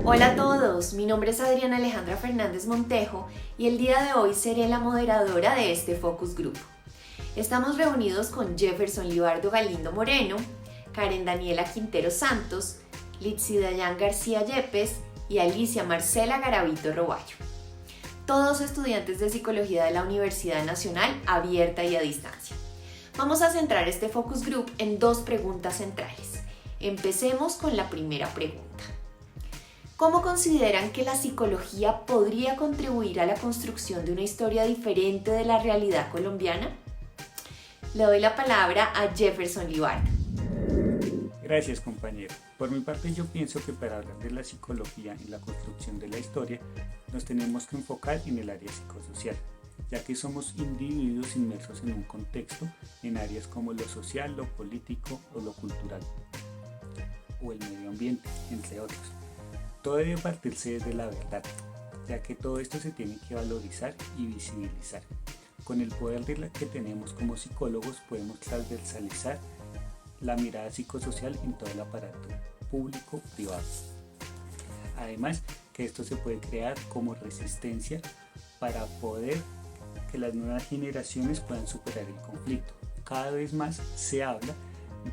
Hola a todos, mi nombre es Adriana Alejandra Fernández Montejo y el día de hoy seré la moderadora de este Focus Group. Estamos reunidos con Jefferson Libardo Galindo Moreno, Karen Daniela Quintero Santos, Litsi Dayan García Yepes y Alicia Marcela Garavito Roballo. Todos estudiantes de Psicología de la Universidad Nacional Abierta y a Distancia. Vamos a centrar este Focus Group en dos preguntas centrales. Empecemos con la primera pregunta. ¿Cómo consideran que la psicología podría contribuir a la construcción de una historia diferente de la realidad colombiana? Le doy la palabra a Jefferson Libardo. Gracias, compañero. Por mi parte, yo pienso que para hablar de la psicología en la construcción de la historia, nos tenemos que enfocar en el área psicosocial, ya que somos individuos inmersos en un contexto en áreas como lo social, lo político o lo cultural, o el medio ambiente, entre otros. Todo debe partirse desde la verdad, ya que todo esto se tiene que valorizar y visibilizar. Con el poder que tenemos como psicólogos podemos transversalizar la mirada psicosocial en todo el aparato público-privado. Además, que esto se puede crear como resistencia para poder que las nuevas generaciones puedan superar el conflicto. Cada vez más se habla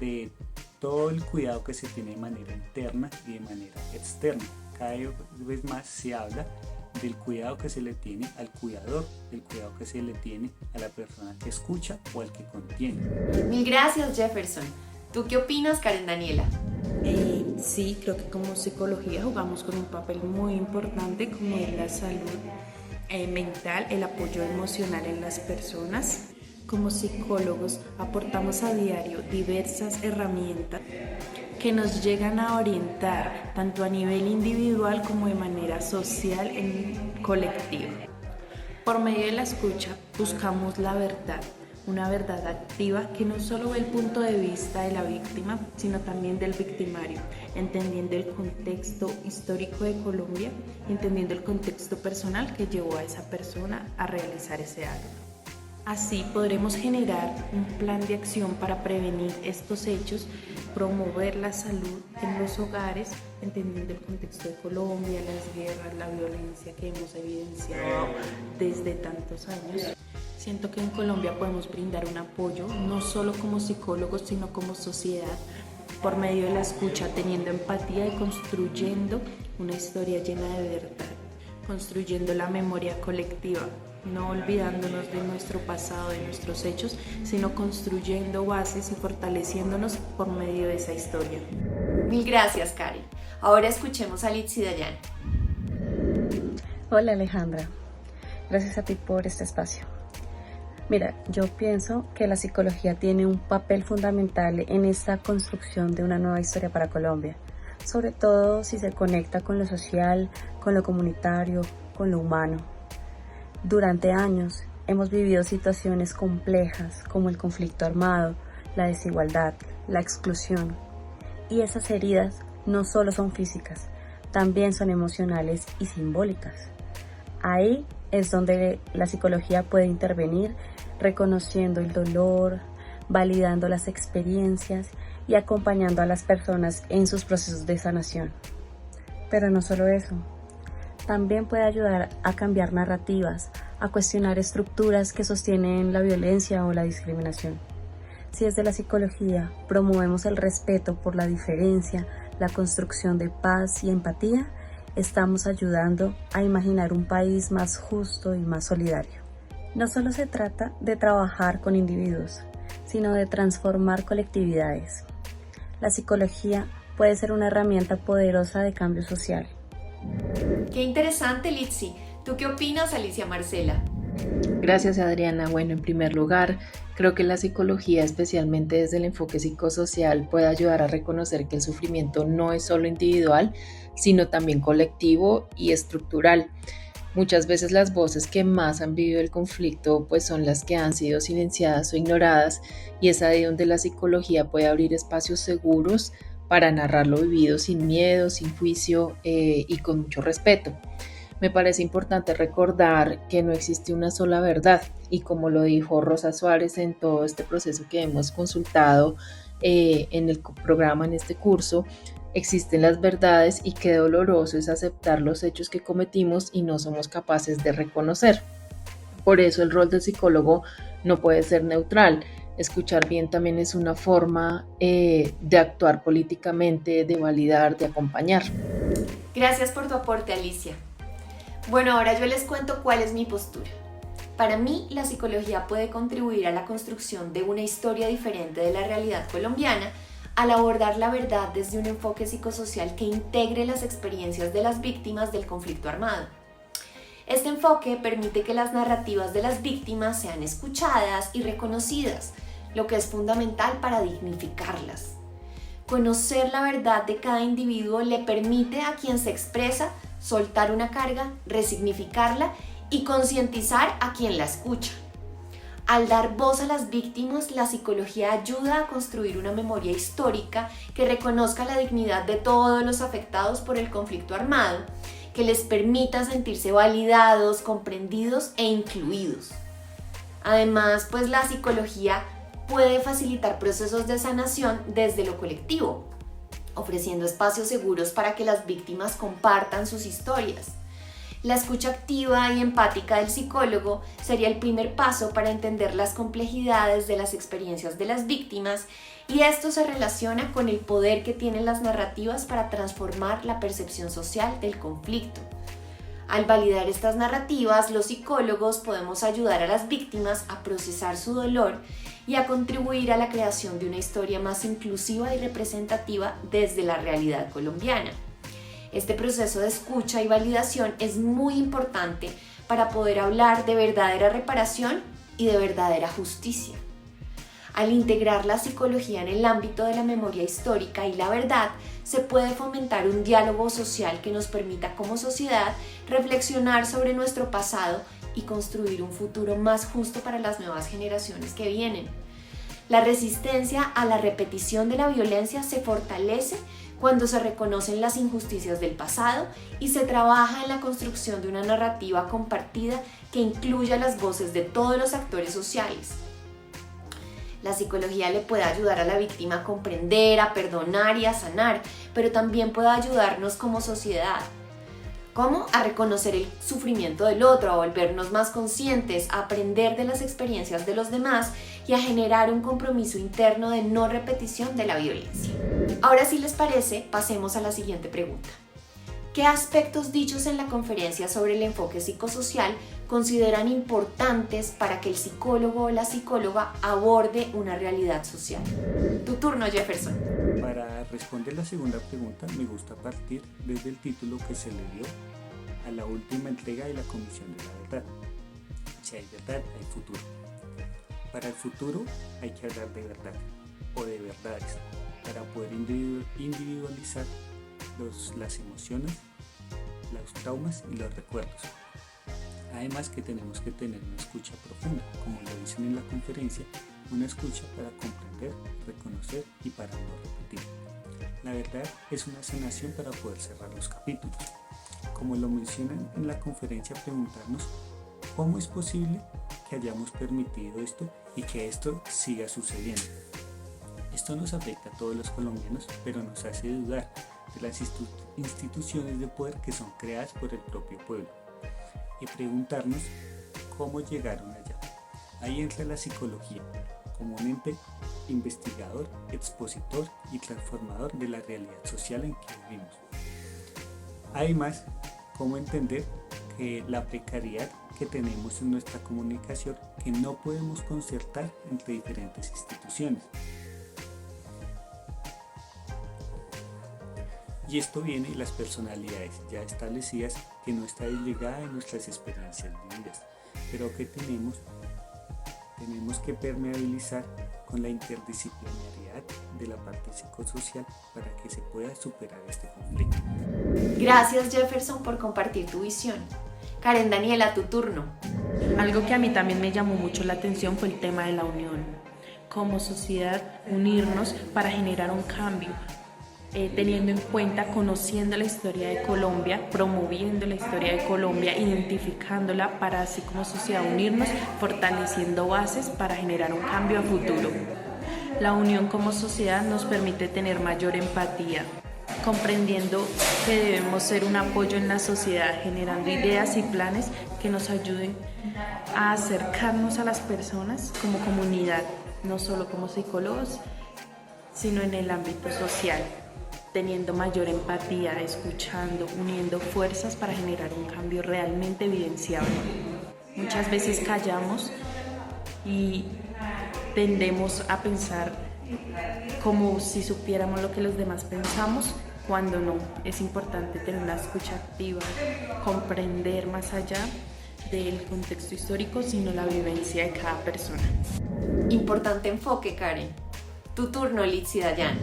de todo el cuidado que se tiene de manera interna y de manera externa. Cada vez más se habla del cuidado que se le tiene al cuidador, del cuidado que se le tiene a la persona que escucha o al que contiene. Mil gracias, Jefferson. ¿Tú qué opinas, Karen Daniela? Sí, creo que como psicología jugamos con un papel muy importante como es la salud mental, el apoyo emocional en las personas. Como psicólogos aportamos a diario diversas herramientas que nos llegan a orientar tanto a nivel individual como de manera social en colectivo. Por medio de la escucha buscamos la verdad, una verdad activa que no solo ve el punto de vista de la víctima, sino también del victimario, entendiendo el contexto histórico de Colombia, entendiendo el contexto personal que llevó a esa persona a realizar ese acto. Así podremos generar un plan de acción para prevenir estos hechos, promover la salud en los hogares, entendiendo el contexto de Colombia, las guerras, la violencia que hemos evidenciado desde tantos años. Siento que en Colombia podemos brindar un apoyo, no solo como psicólogos, sino como sociedad, por medio de la escucha, teniendo empatía y construyendo una historia llena de verdad, construyendo la memoria colectiva, no olvidándonos de nuestro pasado, de nuestros hechos, sino construyendo bases y fortaleciéndonos por medio de esa historia. Mil gracias, Karen. Ahora escuchemos a Litsi Dayan. Hola, Alejandra. Gracias a ti por este espacio. Mira, yo pienso que la psicología tiene un papel fundamental en esta construcción de una nueva historia para Colombia, sobre todo si se conecta con lo social, con lo comunitario, con lo humano. Durante años hemos vivido situaciones complejas como el conflicto armado, la desigualdad, la exclusión. Y esas heridas no solo son físicas, también son emocionales y simbólicas. Ahí es donde la psicología puede intervenir, reconociendo el dolor, validando las experiencias y acompañando a las personas en sus procesos de sanación. Pero no solo eso. También puede ayudar a cambiar narrativas, a cuestionar estructuras que sostienen la violencia o la discriminación. Si desde la psicología promovemos el respeto por la diferencia, la construcción de paz y empatía, estamos ayudando a imaginar un país más justo y más solidario. No solo se trata de trabajar con individuos, sino de transformar colectividades. La psicología puede ser una herramienta poderosa de cambio social. Qué interesante, Litsi. ¿Tú qué opinas, Alicia Marcela? Gracias, Adriana. Bueno, en primer lugar, creo que la psicología, especialmente desde el enfoque psicosocial, puede ayudar a reconocer que el sufrimiento no es solo individual, sino también colectivo y estructural. Muchas veces las voces que más han vivido el conflicto pues son las que han sido silenciadas o ignoradas, y es ahí donde la psicología puede abrir espacios seguros para narrar lo vivido sin miedo, sin juicio y con mucho respeto. Me parece importante recordar que no existe una sola verdad, y como lo dijo Rosa Suárez en todo este proceso que hemos consultado en el programa, en este curso, existen las verdades y qué doloroso es aceptar los hechos que cometimos y no somos capaces de reconocer. Por eso el rol del psicólogo no puede ser neutral. Escuchar bien también es una forma de actuar políticamente, de validar, de acompañar. Gracias por tu aporte, Alicia. Bueno, ahora yo les cuento cuál es mi postura. Para mí, la psicología puede contribuir a la construcción de una historia diferente de la realidad colombiana al abordar la verdad desde un enfoque psicosocial que integre las experiencias de las víctimas del conflicto armado. Este enfoque permite que las narrativas de las víctimas sean escuchadas y reconocidas, lo que es fundamental para dignificarlas. Conocer la verdad de cada individuo le permite a quien se expresa soltar una carga, resignificarla y concientizar a quien la escucha. Al dar voz a las víctimas, la psicología ayuda a construir una memoria histórica que reconozca la dignidad de todos los afectados por el conflicto armado, que les permita sentirse validados, comprendidos e incluidos. Además, pues la psicología puede facilitar procesos de sanación desde lo colectivo, ofreciendo espacios seguros para que las víctimas compartan sus historias. La escucha activa y empática del psicólogo sería el primer paso para entender las complejidades de las experiencias de las víctimas, y esto se relaciona con el poder que tienen las narrativas para transformar la percepción social del conflicto. Al validar estas narrativas, los psicólogos podemos ayudar a las víctimas a procesar su dolor y a contribuir a la creación de una historia más inclusiva y representativa desde la realidad colombiana. Este proceso de escucha y validación es muy importante para poder hablar de verdadera reparación y de verdadera justicia. Al integrar la psicología en el ámbito de la memoria histórica y la verdad, se puede fomentar un diálogo social que nos permita como sociedad reflexionar sobre nuestro pasado y construir un futuro más justo para las nuevas generaciones que vienen. La resistencia a la repetición de la violencia se fortalece cuando se reconocen las injusticias del pasado y se trabaja en la construcción de una narrativa compartida que incluya las voces de todos los actores sociales. La psicología le puede ayudar a la víctima a comprender, a perdonar y a sanar, pero también puede ayudarnos como sociedad. ¿Cómo? A reconocer el sufrimiento del otro, a volvernos más conscientes, a aprender de las experiencias de los demás y a generar un compromiso interno de no repetición de la violencia. Ahora, si les parece, pasemos a la siguiente pregunta. ¿Qué aspectos dichos en la conferencia sobre el enfoque psicosocial consideran importantes para que el psicólogo o la psicóloga aborde una realidad social? Tu turno, Jefferson. Para responder la segunda pregunta, me gusta partir desde el título que se le dio a la última entrega de la Comisión de la Verdad. Si hay verdad, hay futuro. Para el futuro hay que hablar de verdad o de verdades para poder individualizar las emociones, los traumas y los recuerdos. Además que tenemos que tener una escucha profunda, como lo dicen en la conferencia, una escucha para comprender, reconocer y para no repetir. La verdad es una sanación para poder cerrar los capítulos. Como lo mencionan en la conferencia, preguntarnos cómo es posible que hayamos permitido esto y que esto siga sucediendo. Esto nos afecta a todos los colombianos, pero nos hace dudar de las instituciones de poder que son creadas por el propio pueblo y preguntarnos cómo llegaron allá. Ahí entra la psicología como un ente investigador, expositor y transformador de la realidad social en que vivimos. Además, cómo entender que la precariedad que tenemos en nuestra comunicación que no podemos concertar entre diferentes instituciones. Y esto viene de las personalidades ya establecidas que no está desligada de nuestras experiencias vividas, pero que tenemos que permeabilizar con la interdisciplinariedad de la parte psicosocial para que se pueda superar este conflicto. Gracias, Jefferson, por compartir tu visión. Karen Daniela, tu turno. Algo que a mí también me llamó mucho la atención fue el tema de la unión. Como sociedad, unirnos para generar un cambio, teniendo en cuenta, conociendo la historia de Colombia, promoviendo la historia de Colombia, identificándola para así como sociedad unirnos, fortaleciendo bases para generar un cambio a futuro. La unión como sociedad nos permite tener mayor empatía, comprendiendo que debemos ser un apoyo en la sociedad, generando ideas y planes que nos ayuden a acercarnos a las personas como comunidad, no solo como psicólogos, sino en el ámbito social, teniendo mayor empatía, escuchando, uniendo fuerzas para generar un cambio realmente evidenciable. Muchas veces callamos y tendemos a pensar como si supiéramos lo que los demás pensamos, cuando no. Es importante tener una escucha activa, comprender más allá del contexto histórico, sino la vivencia de cada persona. Importante enfoque, Karen. Tu turno, Litsi Dayan.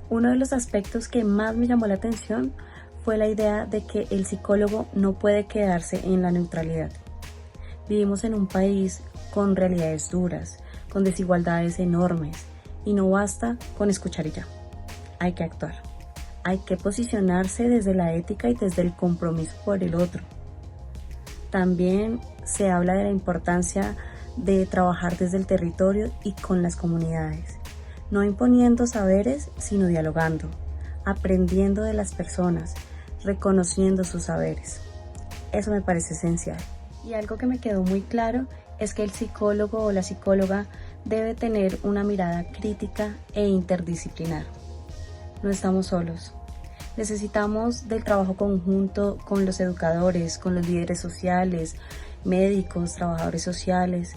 Uno de los aspectos que más me llamó la atención fue la idea de que el psicólogo no puede quedarse en la neutralidad. Vivimos en un país con realidades duras, con desigualdades enormes, y no basta con escuchar y ya. Hay que actuar. Hay que posicionarse desde la ética y desde el compromiso por el otro. También se habla de la importancia de trabajar desde el territorio y con las comunidades, no imponiendo saberes, sino dialogando, aprendiendo de las personas, reconociendo sus saberes. Eso me parece esencial. Y algo que me quedó muy claro es que el psicólogo o la psicóloga debe tener una mirada crítica e interdisciplinar. No estamos solos. Necesitamos del trabajo conjunto con los educadores, con los líderes sociales, médicos, trabajadores sociales,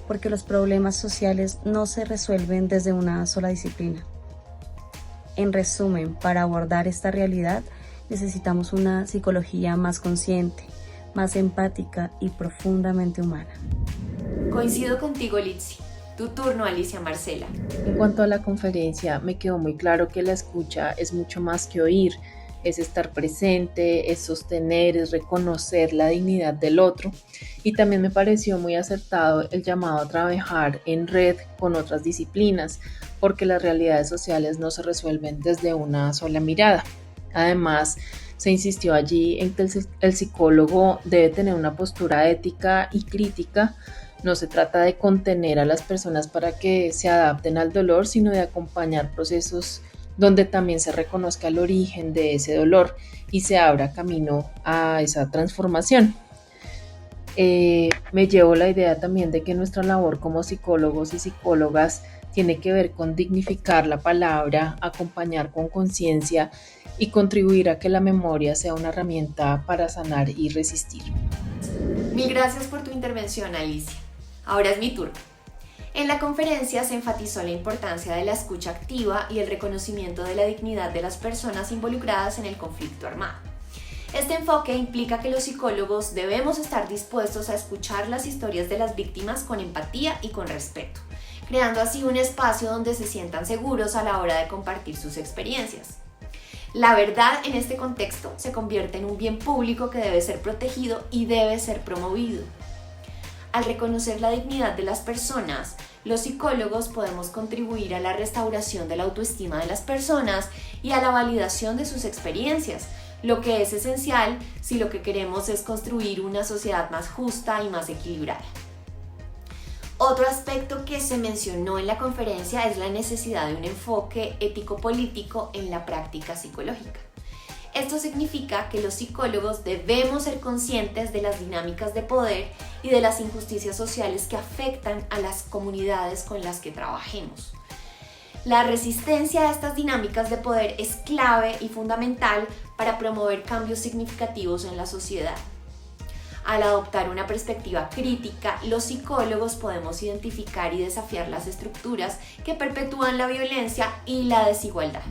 porque los problemas sociales no se resuelven desde una sola disciplina. En resumen, para abordar esta realidad necesitamos una psicología más consciente, más empática y profundamente humana. Coincido contigo, Litsi. Tu turno, Alicia Marcela. En cuanto a la conferencia, me quedó muy claro que la escucha es mucho más que oír, es estar presente, es sostener, es reconocer la dignidad del otro. Y también me pareció muy acertado el llamado a trabajar en red con otras disciplinas, porque las realidades sociales no se resuelven desde una sola mirada. Además, se insistió allí en que el psicólogo debe tener una postura ética y crítica. No se trata de contener a las personas para que se adapten al dolor, sino de acompañar procesos donde también se reconozca el origen de ese dolor y se abra camino a esa transformación. Me llevo la idea también de que nuestra labor como psicólogos y psicólogas tiene que ver con dignificar la palabra, acompañar con conciencia y contribuir a que la memoria sea una herramienta para sanar y resistir. Mil gracias por tu intervención, Alicia. Ahora es mi turno. En la conferencia se enfatizó la importancia de la escucha activa y el reconocimiento de la dignidad de las personas involucradas en el conflicto armado. Este enfoque implica que los psicólogos debemos estar dispuestos a escuchar las historias de las víctimas con empatía y con respeto, creando así un espacio donde se sientan seguros a la hora de compartir sus experiencias. La verdad en este contexto se convierte en un bien público que debe ser protegido y debe ser promovido. Al reconocer la dignidad de las personas, los psicólogos podemos contribuir a la restauración de la autoestima de las personas y a la validación de sus experiencias, lo que es esencial si lo que queremos es construir una sociedad más justa y más equilibrada. Otro aspecto que se mencionó en la conferencia es la necesidad de un enfoque ético-político en la práctica psicológica. Esto significa que los psicólogos debemos ser conscientes de las dinámicas de poder y de las injusticias sociales que afectan a las comunidades con las que trabajemos. La resistencia a estas dinámicas de poder es clave y fundamental para promover cambios significativos en la sociedad. Al adoptar una perspectiva crítica, los psicólogos podemos identificar y desafiar las estructuras que perpetúan la violencia y la desigualdad.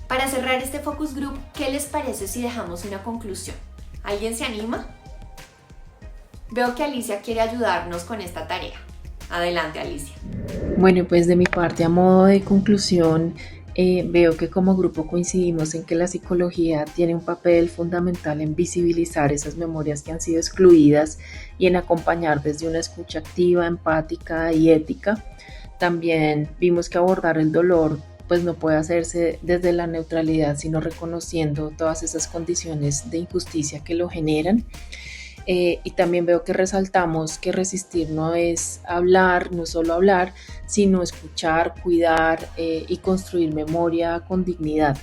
Para cerrar este focus group, ¿qué les parece si dejamos una conclusión? ¿Alguien se anima? Veo que Alicia quiere ayudarnos con esta tarea. Adelante, Alicia. Bueno, pues de mi parte, a modo de conclusión, veo que como grupo coincidimos en que la psicología tiene un papel fundamental en visibilizar esas memorias que han sido excluidas y en acompañar desde una escucha activa, empática y ética. También vimos que abordar el dolor pues no puede hacerse desde la neutralidad, sino reconociendo todas esas condiciones de injusticia que lo generan. Y también veo que resaltamos que resistir no es hablar, no solo hablar, sino escuchar, cuidar y construir memoria con dignidad.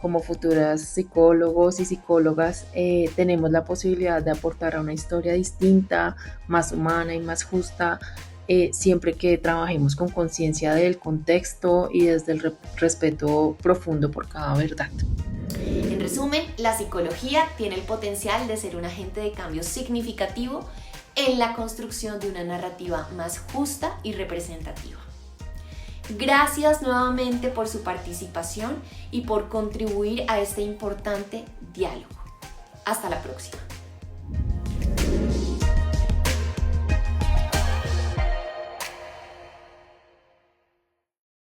Como futuras psicólogos y psicólogas tenemos la posibilidad de aportar a una historia distinta, más humana y más justa, siempre que trabajemos con conciencia del contexto y desde el respeto profundo por cada verdad. En resumen, la psicología tiene el potencial de ser un agente de cambio significativo en la construcción de una narrativa más justa y representativa. Gracias nuevamente por su participación y por contribuir a este importante diálogo. Hasta la próxima.